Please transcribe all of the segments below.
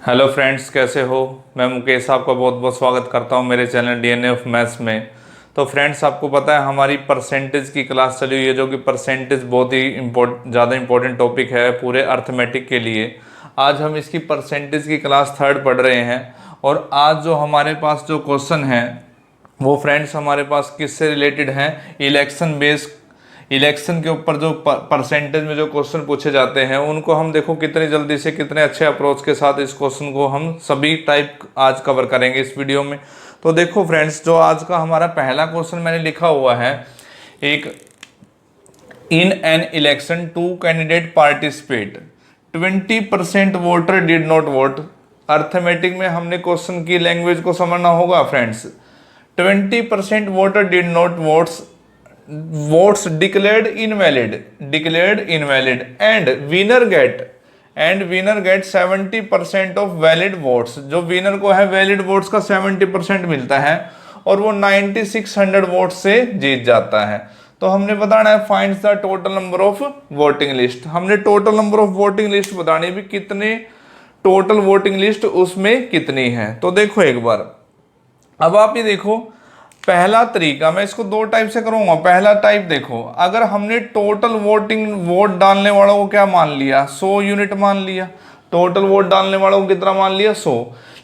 Hello friends, कैसे हो। मैं मुकेश आपका बहुत बहुत स्वागत करता हूं मेरे चैनल डीएनए ऑफ मैथ्स में। तो फ्रेंड्स, आपको पता है हमारी परसेंटेज की क्लास चली हुई है, जो कि परसेंटेज बहुत ही ज़्यादा इम्पोर्टेंट टॉपिक है पूरे अर्थमेटिक के लिए। आज हम इसकी परसेंटेज की क्लास थर्ड पढ़ रहे हैं। और आज जो हमारे पास जो क्वेश्चन है वो फ्रेंड्स हमारे पास किससे रिलेटेड हैं, इलेक्शन बेस्ड। इलेक्शन के ऊपर जो परसेंटेज में जो क्वेश्चन पूछे जाते हैं उनको हम देखो कितनी जल्दी से कितने अच्छे अप्रोच के साथ इस क्वेश्चन को हम सभी टाइप आज कवर करेंगे इस वीडियो में। तो देखो फ्रेंड्स, जो आज का हमारा पहला क्वेश्चन मैंने लिखा हुआ है, एक in an election two candidate participate 20% voter did not vote. Arithmetic में हमने क्वेश्चन की लैंग्वेज को समझना होगा friends. 20% voter did not votes declared invalid and winner get 70% of valid votes। जो विनर को है वैलिड वोट्स का 70% मिलता है और वो 9600 वोट से जीत जाता है। तो हमने बताना है find the total number of voting list. हमने total number of voting list बतानी भी, कितने टोटल वोटिंग लिस्ट उसमें कितनी है। तो देखो एक बार, अब आप ये देखो, पहला तरीका मैं इसको दो टाइप से करूंगा। पहला टाइप देखो, अगर हमने टोटल वोट डालने वालों को क्या मान लिया, 100 यूनिट मान लिया। टोटल वोट डालने वालों को कितना मान लिया, 100।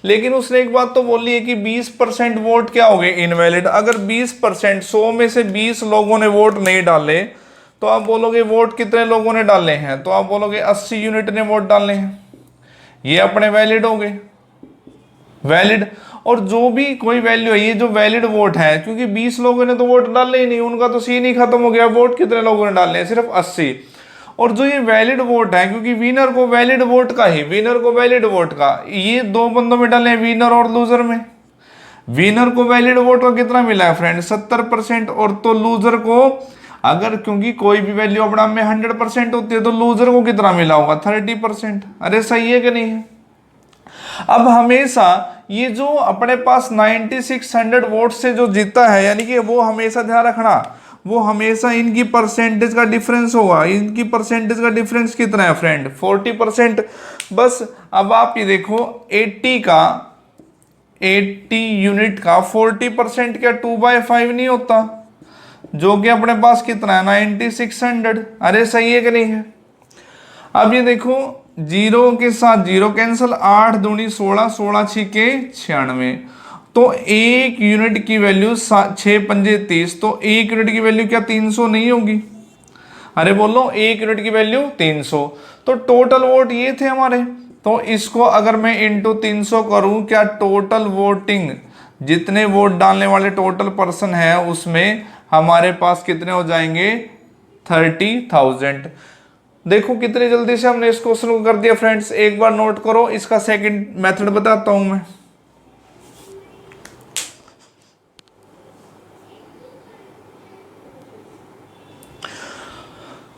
लेकिन उसने एक बात तो बोली है कि 20% वोट क्या हो गए, इनवैलिड। अगर 20%, 100 में से 20 लोगों ने वोट नहीं डाले तो आप बोलोगे वोट कितने लोगों ने डाले हैं, तो आप बोलोगे 80 यूनिट ने वोट डाले हैं, ये अपने वैलिड हो गए, वैलिड। और जो भी कोई वैल्यू है, ये जो वैलिड वोट है, क्योंकि 20 लोगों ने तो वोट डाले ही नहीं, उनका तो सीन ही खत्म हो गया। वोट कितने लोगों ने डाले हैं, सिर्फ 80। और जो ये वैलिड वोट है, क्योंकि विनर को वैलिड वोट का, ये दो बंदों में डाले हैं, विनर और लूजर में। विनर को वैलिड वोट का कितना मिला है फ्रेंड, 70%। और तो लूजर को, अगर क्योंकि कोई भी वैल्यू अपना में 100% होती है, तो लूजर को कितना मिला होगा, 30%। अरे सही है कि नहीं है। अब हमेशा ये जो अपने पास 9600 वोट से जो जीता है, यानी कि वो हमेशा ध्यान रखना, वो हमेशा इनकी परसेंटेज का डिफरेंस होगा। इनकी परसेंटेज का डिफरेंस कितना है फ्रेंड, 40%। बस अब आप ये देखो, 80 यूनिट का 40% क्या 2/5 नहीं होता, जो कि अपने पास कितना है 9600। अरे सही है कि नहीं है। अब ये देखो, जीरो के साथ जीरो कैंसिल, 8 दूनी 16, 16 छिके 96। तो एक यूनिट की वैल्यू 6 पंजे 30, तो एक यूनिट की वैल्यू क्या 300 नहीं होगी। अरे बोलो, एक यूनिट की वैल्यू 300। तो टोटल वोट ये थे हमारे। तो इसको अगर मैं इंटू 300 करूं, क्या टोटल वोटिंग, जितने वोट डालने वाले टोटल पर्सन है उसमें हमारे पास कितने हो जाएंगे, 30,000। देखो कितनी जल्दी से हमने इस क्वेश्चन को कर दिया फ्रेंड्स। एक बार नोट करो, इसका सेकंड मेथड बताता हूं मैं।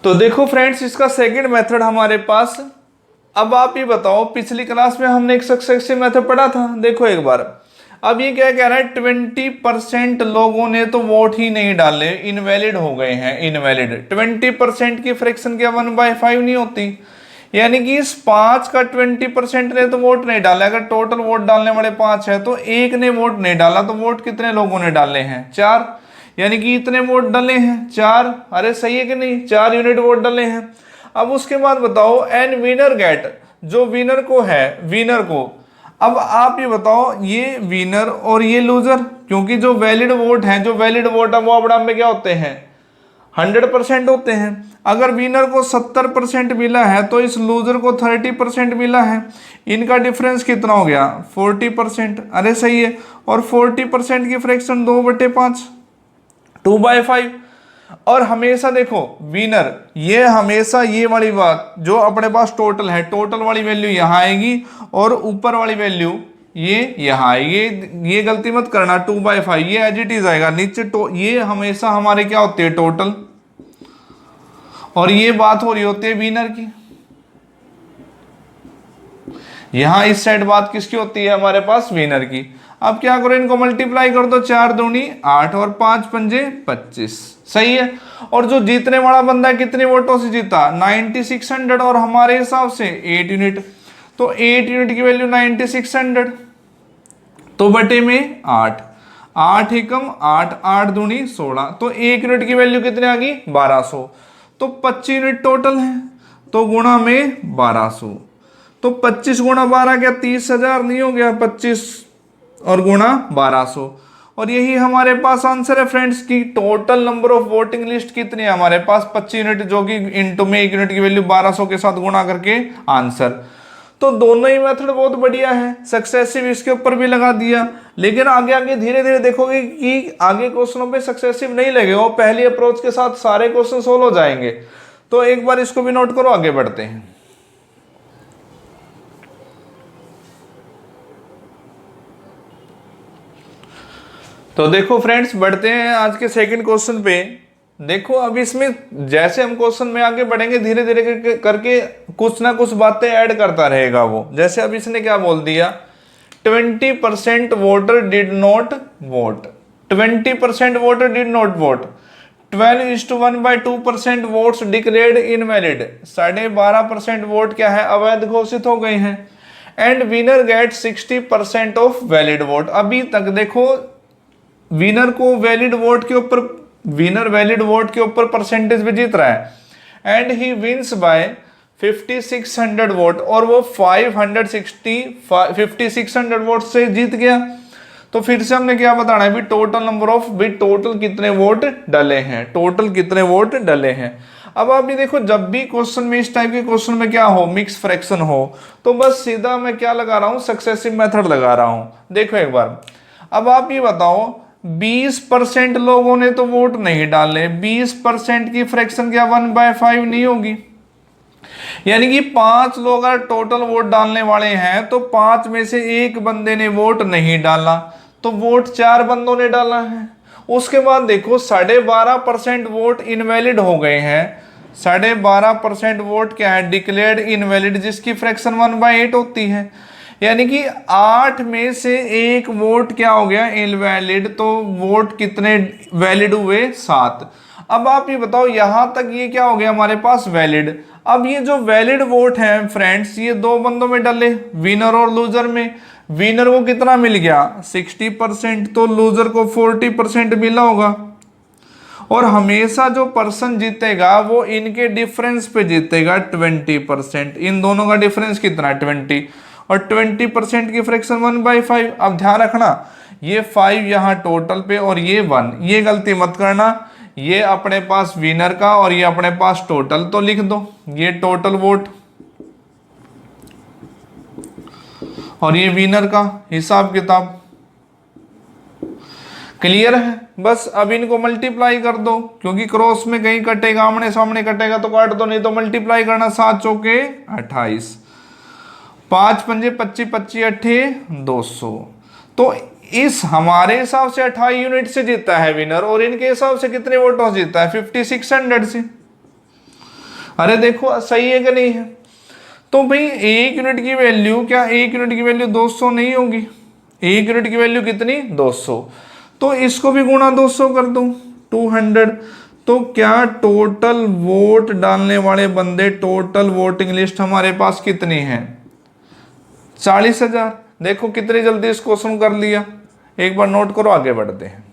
तो देखो फ्रेंड्स, इसका सेकंड मेथड हमारे पास। अब आप ये बताओ, पिछली क्लास में हमने एक सक्सेसिव मेथड पढ़ा था, देखो एक बार। अब ये क्या कह रहा है, 20% लोगों ने तो वोट ही नहीं डाले, इनवैलिड हो गए हैं, इनवैलिड। 20% की फ्रैक्शन क्या 1/5 नहीं होती, यानी कि इस 5 का 20% ने तो वोट नहीं डाला। अगर टोटल वोट डालने वाले 5 है तो एक ने वोट नहीं डाला, तो वोट कितने लोगों ने डाले हैं, 4। यानी कि इतने वोट डाले हैं 4। अरे सही है कि नहीं, 4 यूनिट वोट डाले हैं। अब उसके बाद बताओ, एन विनर गेट, जो विनर को है, विनर को। अब आप ये बताओ, ये विनर और ये लूजर, क्योंकि जो वैलिड वोट है, वो अपना में क्या होते हैं, 100% होते हैं। अगर विनर को 70% मिला है तो इस लूजर को 30% मिला है, इनका डिफरेंस कितना हो गया, 40%। अरे सही है। और 40% की फ्रैक्शन 2/5, 2/5। और हमेशा देखो विनर, ये हमेशा ये वाली बात, जो अपने पास टोटल है, टोटल वाली वैल्यू यहां आएगी और ऊपर वाली वैल्यू ये यहां आएगी। ये गलती मत करना, 2/5 ये एज इट इज आएगा नीचे। ये हमेशा हमारे क्या होती है, टोटल। और ये बात हो रही होती है विनर की। यहां इस साइड बात किसकी होती है, हमारे पास विनर की। अब क्या करो, इनको मल्टीप्लाई कर दो, 4 दूनी 8 और 5 पंजे 25। सही है। और जो जीतने वाला बंदा कितने वोटों से जीता, 9600, और हमारे हिसाब से 8 यूनिट। तो 8 यूनिट की वैल्यू 9600, तो बटे में 8, 8 एकम 8, 8 दूनी 16, तो 1 यूनिट की वैल्यू कितने आ गई 1200, तो 25 यूनिट टोटल है, तो गुणा में 1200, तो 25 गुणा 12 क्या 30,000 नहीं हो गया, 25 और गुणा 1200, और यही हमारे पास आंसर है फ्रेंड्स की total number of voting list कितनी है हमारे पास 25 यूनिट, जो कि इंटू में 1 यूनिट की वैल्यू 1200 के साथ गुणा करके आंसर। तो दोनों ही मेथड बहुत बढ़िया है, सक्सेसिव इसके ऊपर भी लगा दिया, लेकिन आगे आगे धीरे धीरे देखोगे कि आगे क्वेश्चनों पे सक्सेसिव नहीं लगेगा, पहली अप्रोच के साथ सारे क्वेश्चन सोल्व हो जाएंगे। तो एक बार इसको भी नोट करो, आगे बढ़ते हैं। तो देखो फ्रेंड्स, बढ़ते हैं आज के सेकंड क्वेश्चन पे। देखो अब इसमें जैसे हम क्वेश्चन में आगे बढ़ेंगे धीरे धीरे करके कुछ ना कुछ बातें ऐड करता रहेगा वो। जैसे अब इसने क्या बोल दिया, 20% voter did not vote, 20% voter did not vote, 12:1/2% votes declared invalid, 12.5% vote क्या है अवैध घोषित हो गए हैं, and winner get 60% of valid vote. अभी तक देखो विनर को वैलिड वोट के ऊपर, विनर वैलिड वोट के ऊपर परसेंटेज भी जीत रहा है, and he wins by 5600 vote, और वो 5600 वोट से जीत गया। तो फिर से हमने क्या बताना है, भी टोटल नंबर ऑफ, भी टोटल कितने वोट डले हैं, टोटल कितने वोट डले हैं। अब आप ये देखो, जब भी क्वेश्चन में इस टाइप के क्वेश्चन में क्या हो, मिक्स फ्रैक्शन हो, तो बस सीधा मैं क्या लगा रहा हूं, सक्सेसिव मेथड लगा रहा हूं। देखो एक बार, अब आप ये बताओ 20% लोगों ने तो वोट नहीं डाले, 20% की फ्रैक्शन क्या 1/5 नहीं होगी, यानी कि 5 लोग अगर टोटल वोट डालने वाले हैं तो 5 में से एक बंदे ने वोट नहीं डाला, तो वोट 4 बंदों ने डाला है। उसके बाद देखो 12.5% वोट इनवैलिड हो गए हैं, 12.5% वोट क्या है डिक्लेयर्ड इनवैलिड, जिसकी फ्रैक्शन 1/8 होती है, यानी कि 8 में से एक वोट क्या हो गया इनवैलिड, तो वोट कितने वैलिड हुए 7। अब आप ये बताओ यहां तक ये क्या हो गया हमारे पास वैलिड। अब ये जो वैलिड वोट है फ्रेंड्स, ये 2 बंदों में डले, विनर और लूजर में। विनर को कितना मिल गया 60%, तो लूजर को 40% मिला होगा, और हमेशा जो पर्सन जीतेगा वो इनके डिफरेंस पे जीतेगा 20%। इन दोनों का डिफरेंस कितना है 20, और 20% की फ्रैक्शन 1/5। अब ध्यान रखना ये 5 यहाँ टोटल पे और ये 1, ये गलती मत करना, ये अपने पास विनर का और ये अपने पास टोटल, तो लिख दो ये टोटल वोट और ये विनर का हिसाब किताब। क्लियर है? बस अब इनको मल्टीप्लाई कर दो, क्योंकि क्रॉस में कहीं कटेगा, आमने सामने कटेगा तो काट दो, नहीं तो मल्टीप्लाई करना। 7 चौके 28, 5 पंजे 25, 25 अट्ठे 200। तो इस हमारे हिसाब से 28 यूनिट से जीता है विनर, और इनके हिसाब से कितने वोटों से जीता है 5600 से। अरे देखो सही है कि नहीं है? तो भाई 1 यूनिट की वैल्यू क्या, 1 यूनिट की वैल्यू 200 नहीं होगी, 1 यूनिट की वैल्यू कितनी 200, तो इसको भी गुणा 200 कर दो 200। तो क्या टोटल वोट डालने वाले बंदे, टोटल वोटिंग लिस्ट हमारे पास कितनी है 40,000। देखो कितनी जल्दी इस क्वेश्चन कर लिया, एक बार नोट करो, आगे बढ़ते हैं।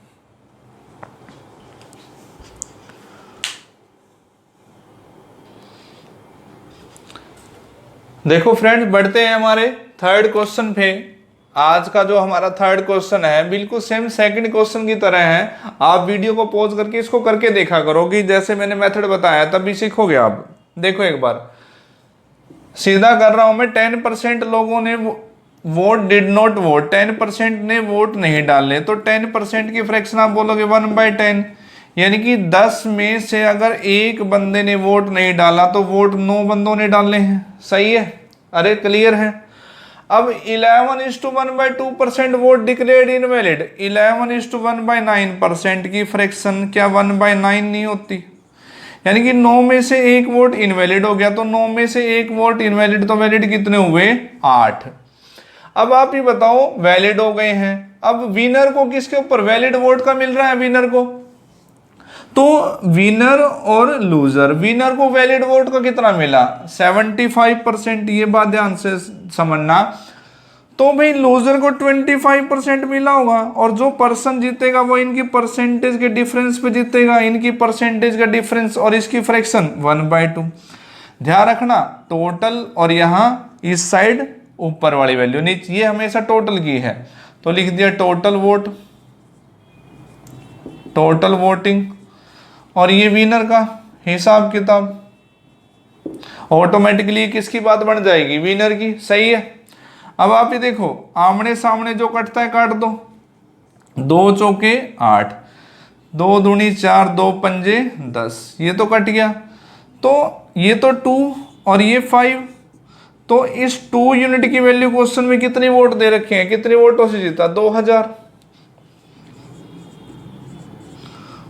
देखो फ्रेंड्स, बढ़ते हैं हमारे थर्ड क्वेश्चन पे। आज का जो हमारा थर्ड क्वेश्चन है बिल्कुल सेम सेकंड क्वेश्चन की तरह है। आप वीडियो को पॉज करके इसको करके देखा करो, कि जैसे मैंने मेथड बताया तभी सीखोगे आप। देखो एक बार सीधा कर रहा हूं मैं, 10% लोगों ने वोट डिड नॉट वोट, 10% ने वोट नहीं डाले, तो 10% की फ्रैक्शन आप बोलोगे 1/10, यानी कि 10 में से अगर एक बंदे ने वोट नहीं डाला तो वोट 9 बंदों ने डाले हैं। सही है? अरे क्लियर है? अब 11:1/2% वोट डिक्लेयर्ड इनवैलिड, 11:1/9% की फ्रैक्शन क्या 1/9 नहीं होती, यानी कि 9 में से एक वोट इनवैलिड हो गया, तो 9 में से एक वोट इनवैलिड, तो वैलिड कितने हुए 8। अब आप ये बताओ वैलिड हो गए हैं, अब विनर को किसके ऊपर वैलिड वोट का मिल रहा है विनर को, तो विनर और लूजर, विनर को वैलिड वोट का कितना मिला 75%, ये बात ध्यान से समझना। तो भाई लूजर को 25% मिला होगा, और जो पर्सन जीतेगा वो इनकी परसेंटेज के डिफरेंस पे जीतेगा, इनकी परसेंटेज का डिफरेंस और इसकी फ्रैक्शन 1/2। ध्यान रखना टोटल, और यहाँ इस साइड ऊपर वाली वैल्यू नीचे, ये हमेशा टोटल की है, तो लिख दिया टोटल वोट, टोटल वोटिंग, और ये विनर का हिसाब किताब। ऑटोमेटिकली किसकी बात बन जाएगी, विनर की, सही है। अब आप ये देखो आमने सामने जो कटता है काट दो, 2 चौके 8, 2 दूनी 4, 2 पंजे 10, ये तो कट गया। तो ये तो 2 और ये 5, तो इस 2 यूनिट की वैल्यू क्वेश्चन में कितनी वोट दे रखे हैं, कितने वोटों से जीता 2000।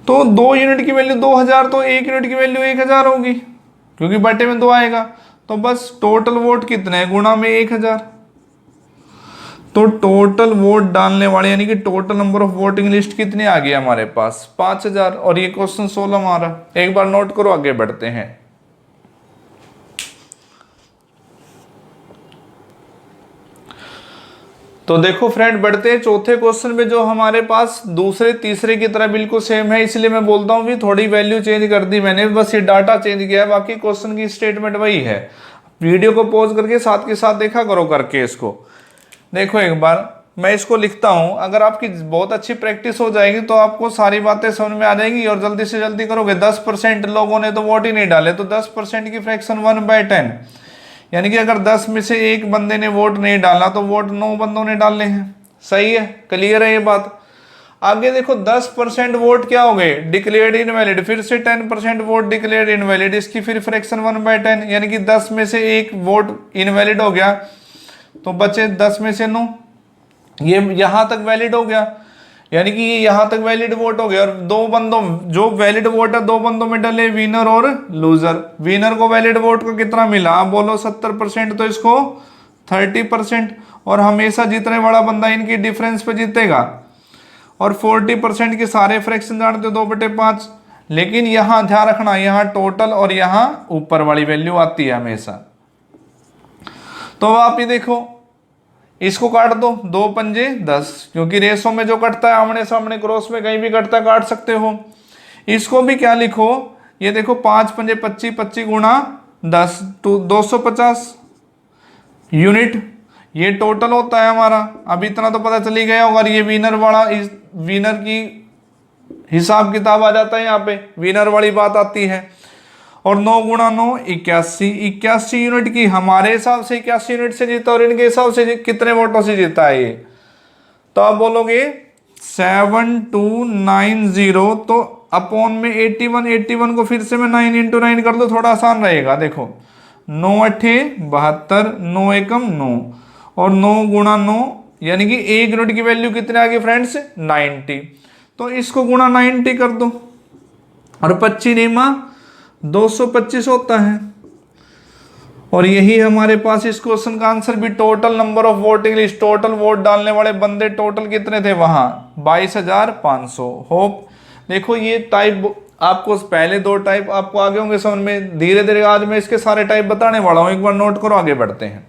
तो 2 यूनिट की वैल्यू 2000, तो 1 यूनिट की वैल्यू 1000 होगी, क्योंकि बटे में 2 आएगा। तो बस टोटल वोट कितने हैं गुणा में 1000, तो टोटल वोट डालने वाले यानी कि total number of voting list कितने आ गए हमारे पास 5000, और ये क्वेश्चन 16 हमारा। एक बार नोट करो, आगे बढ़ते हैं। तो देखो फ्रेंड बढ़ते हैं चौथे क्वेश्चन में, जो हमारे पास दूसरे तीसरे की तरह बिल्कुल सेम है, इसलिए मैं बोलता हूँ भी थोड़ी वैल्यू चेंज कर दी मैंने, बस ये डाटा चेंज किया है, बाकी क्वेश्चन की स्टेटमेंट वही है। वीडियो को पॉज करके साथ के साथ देखा करो करके इसको। देखो एक बार मैं इसको लिखता हूं, अगर आपकी बहुत अच्छी प्रैक्टिस हो जाएगी तो आपको सारी बातें समझ में आ जाएंगी और जल्दी से जल्दी करोगे। 10% लोगों ने तो वोट ही नहीं डाले, तो 10% की फ्रैक्शन 1/10, यानी कि अगर 10 में से एक बंदे ने वोट नहीं डाला तो वोट 9 बंदों ने डाले हैं। सही है, क्लियर है ये बात। आगे देखो 10% वोट क्या हो गए डिक्लेयर्ड इनवैलिड, फिर से 10% वोट डिक्लेयर्ड इनवैलिड, इसकी फिर फ्रैक्शन 1/10, यानी कि 10 में से एक वोट इनवैलिड हो गया, तो बचे 10 में से 9, ये यहां तक वैलिड हो गया, यानी कि ये यहां तक वैलिड वोट हो गया। और 2 बंदों जो वैलिड वोट है 2 बंदों में डले, विनर और लूजर। विनर को वैलिड वोट को कितना मिला, आप बोलो 70%, तो इसको 30%, और हमेशा जितने बड़ा बंदा इनकी डिफरेंस पे जीतेगा। और 40% के सारे फ्रैक्शन जानते हो 2/5, लेकिन यहां ध्यान रखना, यहां टोटल और यहां ऊपर वाली वैल्यू आती है हमेशा। तो आप ये देखो इसको काट दो, 2 पंजे 10, क्योंकि रेसों में जो कटता है आमने सामने क्रॉस में कहीं भी कटता है, काट सकते हो। इसको भी क्या लिखो, ये देखो 5 पंजे 25, 25 गुणा 10 तो 250 यूनिट, ये टोटल होता है हमारा। अब इतना तो पता चली गया होगा। ये विनर वाला, इस विनर की हिसाब किताब आ जाता है, यहाँ पे विनर वाली बात आती है। और 9 गुणा 9 81, 81 यूनिट की हमारे हिसाब से 81 यूनिट से जीता, और इनके हिसाब से कितने वोटों से जीता है ये, तो आप बोलोगे 7290, तो अपॉन में 81, 81 को फिर से मैं 9 × 9 कर दो, थोड़ा आसान रहेगा। देखो 9 8 72, 9 एकम 9, और 9 गुणा 9, यानी कि 1 यूनिट की वैल्यू कितने आ गई फ्रेंड्स 90, तो इसको गुणा 90 कर दो, और 25 नेमा 225 होता है। और यही हमारे पास इस क्वेश्चन का आंसर भी। Total number of voting list, total vote डालने वाले बंदे टोटल कितने थे वहां 22,500। होप देखो ये टाइप आपको पहले 2 टाइप आपको आगे होंगे समझ में, धीरे धीरे आज मैं इसके सारे टाइप बताने वाला हूं, एक बार नोट करो, आगे बढ़ते हैं।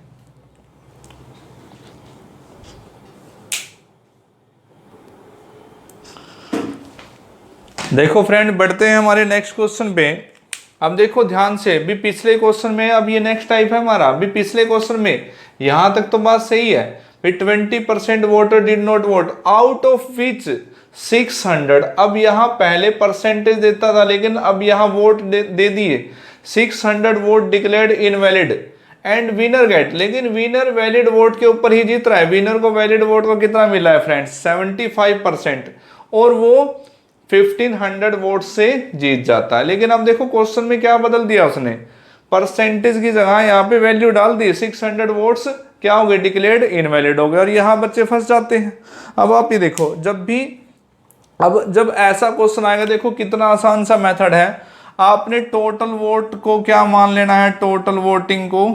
देखो फ्रेंड बढ़ते हैं हमारे नेक्स्ट क्वेश्चन पे। अब देखो ध्यान से, भी पिछले क्वेश्चन में, अब ये नेक्स्ट टाइप है हमारा। भी पिछले क्वेश्चन में यहां तक तो बात सही है, भी 20% voter did not vote, out of which 600। अब यहां पहले परसेंटेज देता था, लेकिन अब यहां वोट दे दिए 600 vote declared invalid and winner get, लेकिन विनर वैलिड वोट के ऊपर ही जीत रहा है। विनर को वैलिड वोट को कितना मिला है फ्रेंड्स 75%, और वो 1500 वोट से जीत जाता है। लेकिन अब देखो क्वेश्चन में क्या बदल दिया उसने, परसेंटेज की जगह यहाँ पे वैल्यू डाल दी, 600 वोट्स क्या हो गए डिक्लेयर्ड इनवैलिड हो गए, और यहाँ बच्चे फंस जाते हैं। अब आप ये देखो, जब ऐसा क्वेश्चन आएगा, देखो कितना आसान सा मेथड है। आपने टोटल वोट को क्या मान लेना है, टोटल वोटिंग को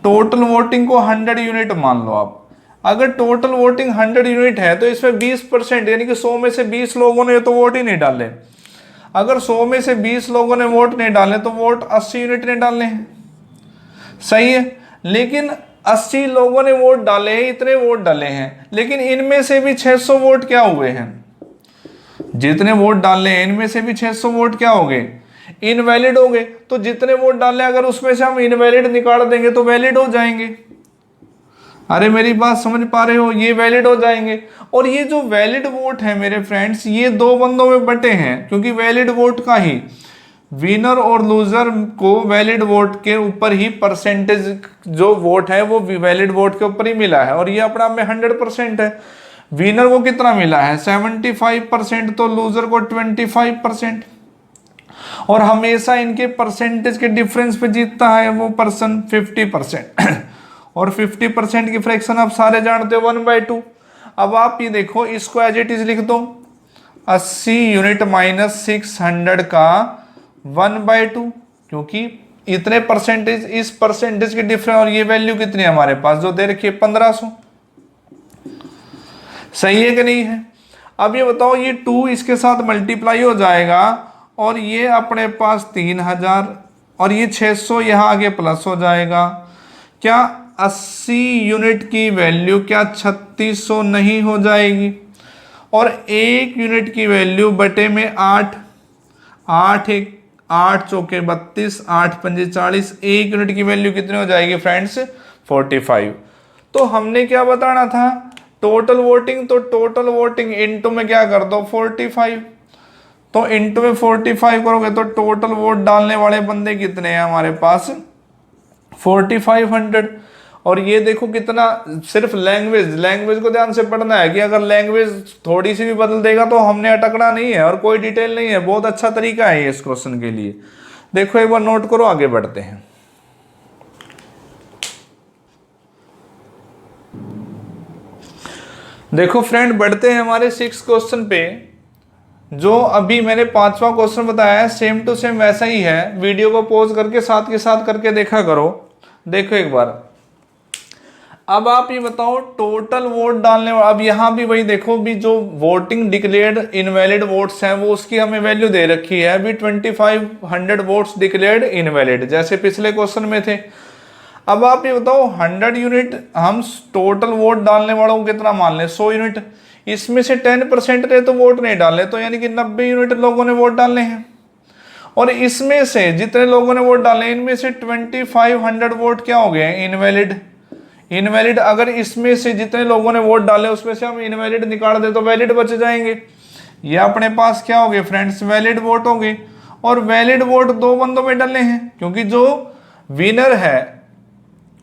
100 यूनिट मान लो आप। अगर टोटल वोटिंग 100 यूनिट है तो इसमें 20% यानी कि 100 में से 20 लोगों ने तो वोट ही नहीं डाले। अगर 100 में से 20 लोगों ने वोट नहीं डाले तो वोट 80 यूनिट ने डाले हैं, सही है। लेकिन 80 लोगों ने वोट डाले हैं, इतने वोट डाले हैं, लेकिन इनमें से भी 600 वोट क्या हुए हैं, जितने वोट डाले हैं इनमें से भी 600 वोट क्या हो गए, इनवैलिड हो गए। तो जितने वोट डाले अगर उसमें से हम इनवैलिड निकाल देंगे तो वैलिड हो जाएंगे। अरे मेरी बात समझ पा रहे हो, ये वैलिड हो जाएंगे। और ये जो वैलिड वोट है मेरे फ्रेंड्स, ये दो बंदों में बटे हैं, क्योंकि वैलिड वोट का ही विनर और लूजर को वैलिड वोट के ऊपर ही परसेंटेज जो वोट है वो वैलिड वोट के ऊपर ही मिला है। और ये अपना में 100% है। विनर को कितना मिला है 75%, तो लूजर को 25%। और हमेशा इनके परसेंटेज के डिफरेंस पे जीतता है वो पर्सन 50%। और 50% की फ्रैक्शन आप सारे जानते हो 1/2। अब आप ये देखो, इसको एज इट इज लिख दो, 80 यूनिट माइनस 600 का 1/2, क्योंकि इतने परसेंटेज, इस परसेंटेज के डिफरेंस, और ये वैल्यू कितनी है हमारे पास जो दे रखी है 1500, सही है कि नहीं है। अब ये बताओ, ये 2 इसके साथ मल्टीप्लाई हो जाएगा और ये अपने पास 3000 और ये 600 यहाँ आगे प्लस हो जाएगा। क्या 80 यूनिट की वैल्यू क्या 3600 नहीं हो जाएगी? और 1 यूनिट की वैल्यू बटे में 8, 8 चौके 32, 8 पंजे 40, 1 यूनिट की वैल्यू कितनी हो जाएगी फ्रेंड्स 45। तो हमने क्या बताना था, टोटल वोटिंग, तो टोटल वोटिंग इनटू में क्या कर दो 45, तो इनटू में 45 करोगे तो टोटल वोट डालने वाले बंदे कितने हैं हमारे पास 4500। और ये देखो कितना, सिर्फ लैंग्वेज को ध्यान से पढ़ना है कि अगर लैंग्वेज थोड़ी सी भी बदल देगा तो हमने अटकना नहीं है और कोई डिटेल नहीं है। बहुत अच्छा तरीका है ये इस क्वेश्चन के लिए। देखो एक बार नोट करो, आगे बढ़ते हैं। देखो फ्रेंड, बढ़ते हैं हमारे 6 क्वेश्चन पे। जो अभी मैंने 5वां क्वेश्चन बताया है सेम टू सेम वैसा ही है। वीडियो को पॉज करके साथ के साथ करके देखा करो। देखो एक बार, अब आप ये बताओ टोटल वोट डालने वाला, अब यहां भी वही देखो, भी जो वोटिंग डिक्लेयर्ड इनवैलिड वोट्स हैं वो उसकी हमें वैल्यू दे रखी है अभी 2500 वोट्स डिक्लेयर्ड इनवैलिड, जैसे पिछले क्वेश्चन में थे। अब आप ये बताओ 100 यूनिट हम टोटल वोट डालने वालों को कितना मान लें 100 यूनिट, इसमें से 10% ने तो वोट नहीं डाले, तो यानी कि 90 यूनिट लोगों ने वोट डालने हैं। और इसमें से जितने लोगों ने वोट डाले इनमें से 2500 वोट क्या हो गए इनवैलिड। अगर इसमें से जितने लोगों ने वोट डाले उसमें से हम इनवैलिड निकाल दे तो वैलिड बच जाएंगे। ये अपने पास क्या हो गए फ्रेंड्स वैलिड वोट हो गए। और वैलिड वोट 2 बंदों में डाले हैं, क्योंकि जो विनर है,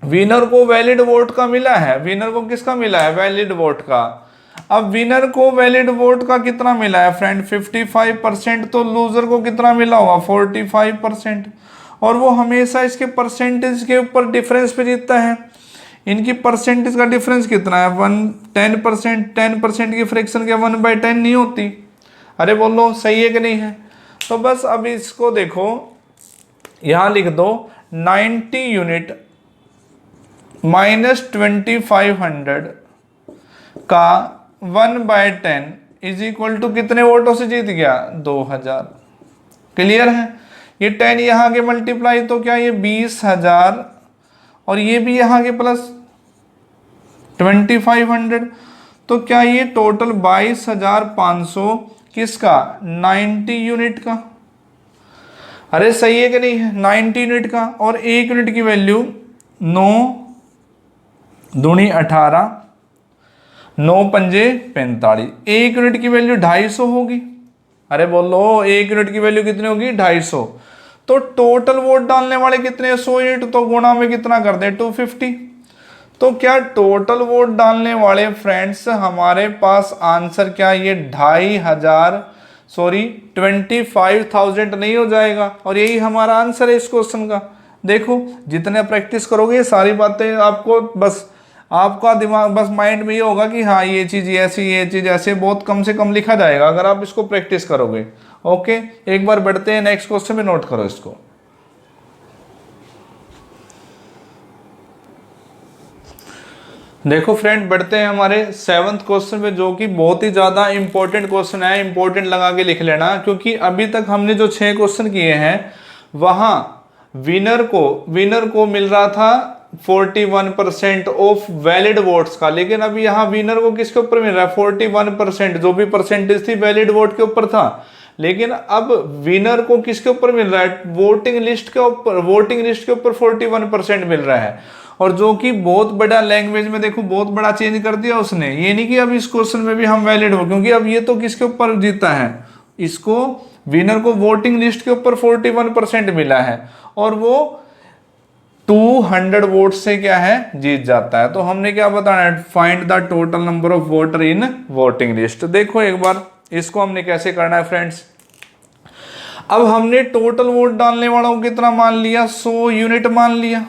विनर को वैलिड वोट का मिला है। विनर को किसका मिला है वैलिड वोट का। अब विनर को वैलिड वोट का कितना मिला है फ्रेंड 55%, तो लूजर को कितना मिला होगा 45%। और वो हमेशा इसके परसेंटेज के ऊपर डिफरेंस पे जीतता है। इनकी परसेंटेज का डिफरेंस कितना है 10%। 10% की फ्रैक्शन क्या 1/10 नहीं होती? अरे बोलो सही है कि नहीं है। तो बस अब इसको देखो, यहां लिख दो 90 यूनिट माइनस 2500 का 1/10 इज इक्वल टू कितने वोटों से जीत गया 2000। क्लियर है। ये 10 यहाँ के मल्टीप्लाई तो क्या ये 20000 और ये भी यहाँ के प्लस 2500, तो क्या ये टोटल 22500 किसका 90 यूनिट का। अरे सही है कि नहीं है 90 यूनिट का। और 1 यूनिट की वैल्यू 9 दूनी 18, 9 पंजे 45, 1 यूनिट की वैल्यू 250 होगी। अरे बोलो 1 यूनिट की वैल्यू कितनी होगी 250। तो टोटल वोट डालने वाले कितने 100 यूनिट, तो गुणा में कितना कर दें 250। तो क्या टोटल वोट डालने वाले फ्रेंड्स हमारे पास आंसर क्या ये 25,000 नहीं हो जाएगा। और यही हमारा आंसर है इस क्वेश्चन का। देखो जितने प्रैक्टिस करोगे ये सारी बातें आपको, बस आपका दिमाग बस माइंड में ये होगा कि हाँ ये चीज़ ऐसी, ये चीज़ ऐसे, बहुत कम से कम लिखा जाएगा अगर आप इसको प्रैक्टिस करोगे। ओके, एक बार बढ़ते हैं नेक्स्ट क्वेश्चन में, नोट करो इसको। देखो फ्रेंड, बढ़ते हैं हमारे 7th क्वेश्चन पे, जो कि बहुत ही ज्यादा इंपॉर्टेंट क्वेश्चन है। इंपॉर्टेंट लगा के लिख लेना, क्योंकि अभी तक हमने जो 6 क्वेश्चन किए हैं वहां विनर को मिल रहा था 41% ऑफ वैलिड वोट्स का, लेकिन अभी यहाँ विनर को किसके ऊपर मिल रहा है? 41%, जो भी परसेंटेज थी वैलिड वोट के ऊपर था। लेकिन अब विनर को किसके ऊपर मिल रहा है? वोटिंग लिस्ट के ऊपर 41% मिल रहा है। और जो कि बहुत बड़ा, लैंग्वेज में देखो बहुत बड़ा चेंज कर दिया उसने। ये नहीं कि अब इस क्वेश्चन में भी हम वैलिड हो, क्योंकि अब ये तो किसके ऊपर जीता है? इसको, विनर को वोटिंग लिस्ट के ऊपर 41% मिला है, और वो 200 वोट से क्या है? जीत जाता है। तो हमने क्या बताना है? Find the total number of voter in voting list. देखो एक बार इसको हमने कैसे करना है फ्रेंड्स। अब हमने टोटल वोट डालने वालों को कितना मान लिया? 100 यूनिट मान लिया।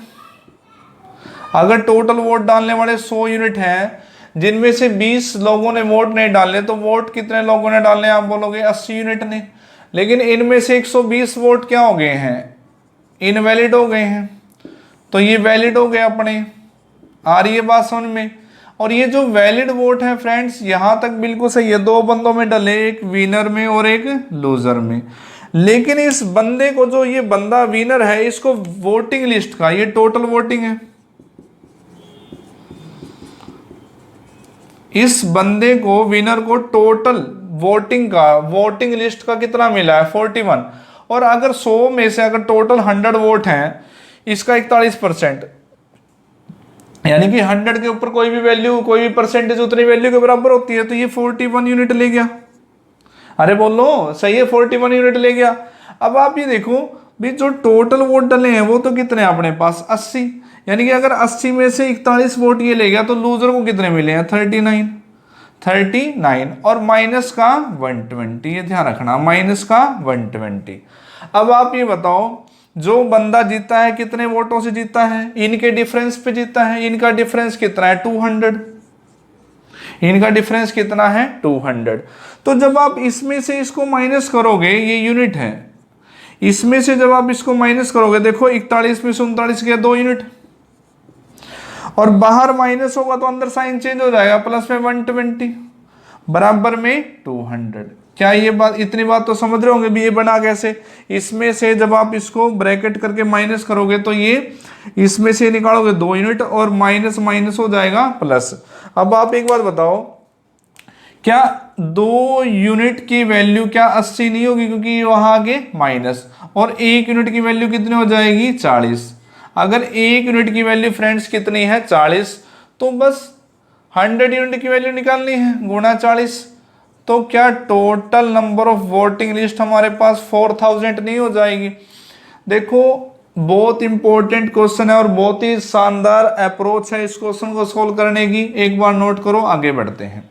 अगर टोटल वोट डालने वाले 100 यूनिट हैं, जिनमें से 20 लोगों ने वोट नहीं डाले, तो वोट कितने लोगों ने डाले? आप बोलोगे 80 यूनिट ने। लेकिन इनमें से 120 वोट क्या हो गए हैं? इनवैलिड हो गए हैं। तो ये वैलिड हो गए अपने। आ रही है बात समझ में? और ये जो वैलिड वोट है फ्रेंड्स, यहां तक बिल्कुल सही है। 2 बंदों में डले, एक विनर में और एक लूजर में। लेकिन इस बंदे को, जो ये बंदा विनर है, इसको वोटिंग लिस्ट का, ये टोटल वोटिंग है, इस बंदे को, विनर को टोटल वोटिंग लिस्ट का कितना मिला है? 41। और अगर 100 में से अगर टोटल 100 वोट हैं, इसका 41%, यानी कि 100 के ऊपर कोई भी वैल्यू, कोई भी परसेंटेज उतनी वैल्यू के बराबर होती है, तो ये 41 यूनिट ले गया। अरे बोलो सही है, 41 यूनिट ले गया। अब आप ये देखो भी, जो टोटल वोट डले हैं वो तो कितने हैं अपने पास? 80। यानी कि अगर 80 में से 41 वोट ये ले गया, तो लूजर को कितने मिले हैं? 39। और माइनस का 120, ये ध्यान रखना, माइनस का 120। अब आप ये बताओ, जो बंदा जीता है कितने वोटों से जीता है? इनके डिफरेंस पे जीता है। इनका डिफरेंस कितना है? 200। इनका डिफरेंस कितना है? 200। तो जब आप इसमें से इसको माइनस करोगे, ये यूनिट है, इसमें से जब आप इसको माइनस करोगे, देखो 41 में से 39 गया, 2 यूनिट। और बाहर माइनस होगा तो अंदर साइन चेंज हो जाएगा, प्लस में 120 बराबर में 200। क्या ये बात, इतनी बात तो समझ रहे होंगे भी ये बना कैसे? इसमें से जब आप इसको ब्रैकेट करके माइनस करोगे, तो ये इसमें से निकालोगे 2 यूनिट, और माइनस माइनस हो जाएगा प्लस। अब आप एक बात बताओ, क्या 2 यूनिट की वैल्यू क्या 80 नहीं होगी? क्योंकि वहां आगे माइनस। और 1 यूनिट की वैल्यू कितनी हो जाएगी? 40। अगर 1 यूनिट की वैल्यू फ्रेंड्स कितनी है? 40। तो बस 100 यूनिट की वैल्यू निकालनी है, गुणा 40। तो क्या total number of voting list हमारे पास 4000 नहीं हो जाएगी? देखो बहुत इंपॉर्टेंट क्वेश्चन है, और बहुत ही शानदार अप्रोच है इस क्वेश्चन को सोल्व करने की। एक बार नोट करो, आगे बढ़ते हैं।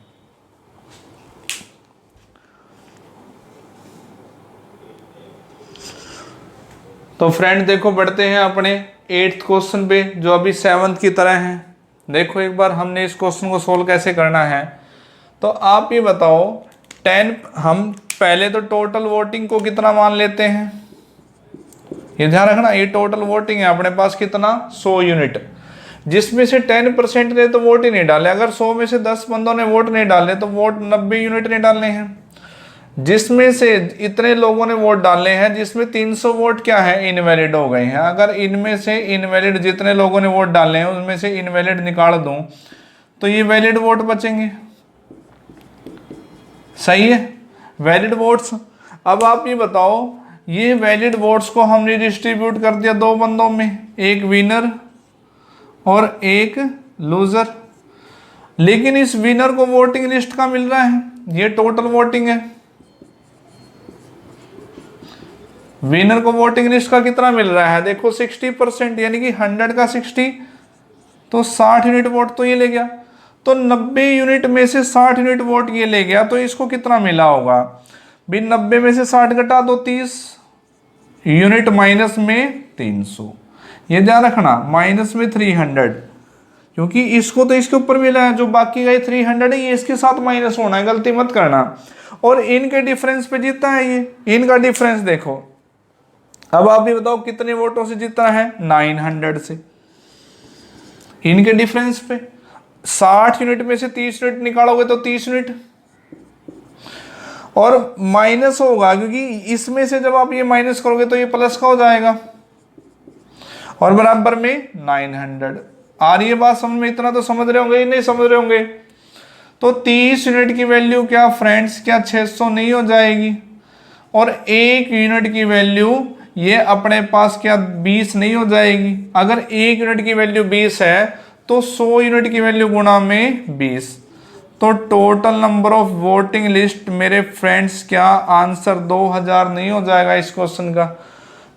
तो फ्रेंड देखो, बढ़ते हैं अपने 8th क्वेश्चन पे, जो अभी 7th की तरह है। देखो एक बार हमने इस क्वेश्चन को सोल्व कैसे करना है। तो आप ये बताओ, 10, हम पहले तो टोटल वोटिंग को कितना मान लेते हैं? ये ध्यान रखना, ये टोटल वोटिंग है अपने पास कितना? 100 यूनिट, जिसमें से 10% ने तो वोट ही नहीं डाले। अगर 100 में से 10 बंदों ने वोट नहीं डाले, तो वोट 90 यूनिट ने डालने हैं। जिसमें से इतने लोगों ने वोट डाले हैं, जिसमें 300 वोट क्या है? इनवैलिड हो गए हैं। अगर इनमें से इनवैलिड, जितने लोगों ने वोट डाले हैं उनमें से इनवैलिड निकाल दूं, तो ये वैलिड वोट बचेंगे। सही है, वैलिड वोट्स। अब आप ये बताओ, ये वैलिड वोट्स को हमने डिस्ट्रीब्यूट कर दिया 2 बंदों में, एक विनर और एक लूजर। लेकिन इस विनर को वोटिंग लिस्ट का मिल रहा है, ये टोटल वोटिंग है। विनर को वोटिंग लिस्ट का कितना मिल रहा है? देखो 60%, यानी कि 100 का 60, तो 60 यूनिट वोट तो ये ले गया। तो 90 यूनिट में से 60 यूनिट वोट ये ले गया, तो इसको कितना मिला होगा? भी 90 में से 60 घटा दो, 30 यूनिट, माइनस में 300। ये ध्यान रखना, माइनस में 300, क्योंकि इसको तो इसके ऊपर मिला है, जो बाकी का 300 है ये इसके साथ माइनस होना है, गलती मत करना। और इनके डिफरेंस पे जीता है ये, इनका डिफरेंस देखो। अब आप भी बताओ कितने वोटों से जीता है? 900 से। इनके डिफरेंस पे 60 यूनिट में से 30 यूनिट निकालोगे तो 30 यूनिट, और माइनस होगा क्योंकि इसमें से जब आप ये माइनस करोगे तो ये प्लस का हो जाएगा, और बराबर में 900। आ रही है बात समझ में? इतना तो समझ रहे होंगे, नहीं समझ रहे होंगे? तो 30 यूनिट की वैल्यू क्या फ्रेंड्स, क्या 600 नहीं हो जाएगी? और 1 यूनिट की वैल्यू ये अपने पास क्या 20 नहीं हो जाएगी? अगर 1 यूनिट की वैल्यू 20 है तो 100 यूनिट की वैल्यू गुणा में 20, तो total number of voting list मेरे फ्रेंड्स क्या आंसर 2000 नहीं हो जाएगा इस क्वेश्चन का?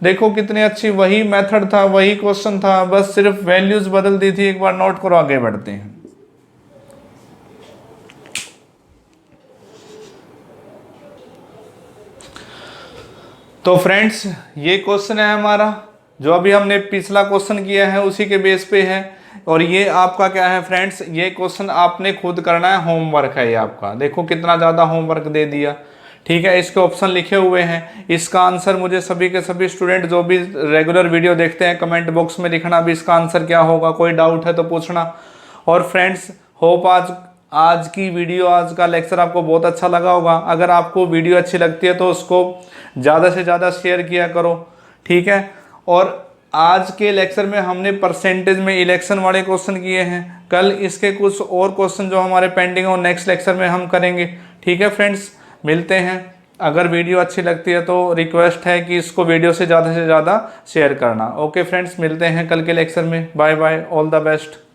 देखो कितनी अच्छी, वही मेथड था, वही क्वेश्चन था, बस सिर्फ वैल्यूज बदल दी थी। एक बार नोट करो, आगे बढ़ते हैं। तो फ्रेंड्स ये क्वेश्चन है हमारा, जो अभी हमने पिछला क्वेश्चन किया है उसी के बेस पे है, और ये आपका क्या है फ्रेंड्स, ये क्वेश्चन आपने खुद करना है, होमवर्क है ये आपका। देखो कितना ज़्यादा होमवर्क दे दिया, ठीक है। इसके ऑप्शन लिखे हुए हैं, इसका आंसर मुझे सभी के सभी स्टूडेंट जो भी रेगुलर वीडियो देखते हैं कमेंट बॉक्स में लिखना भी इसका आंसर क्या होगा, कोई डाउट है तो पूछना। और फ्रेंड्स होप आज की वीडियो, आज का लेक्चर आपको बहुत अच्छा लगा होगा। अगर आपको वीडियो अच्छी लगती है तो उसको ज़्यादा से ज़्यादा शेयर किया करो, ठीक है। और आज के लेक्चर में हमने परसेंटेज में इलेक्शन वाले क्वेश्चन किए हैं, कल इसके कुछ और क्वेश्चन जो हमारे पेंडिंग है वो नेक्स्ट लेक्चर में हम करेंगे, ठीक है फ्रेंड्स। मिलते हैं। अगर वीडियो अच्छी लगती है तो रिक्वेस्ट है कि इसको वीडियो से ज़्यादा शेयर करना। ओके फ्रेंड्स, मिलते हैं कल के लेक्चर में। Bye bye, all the best.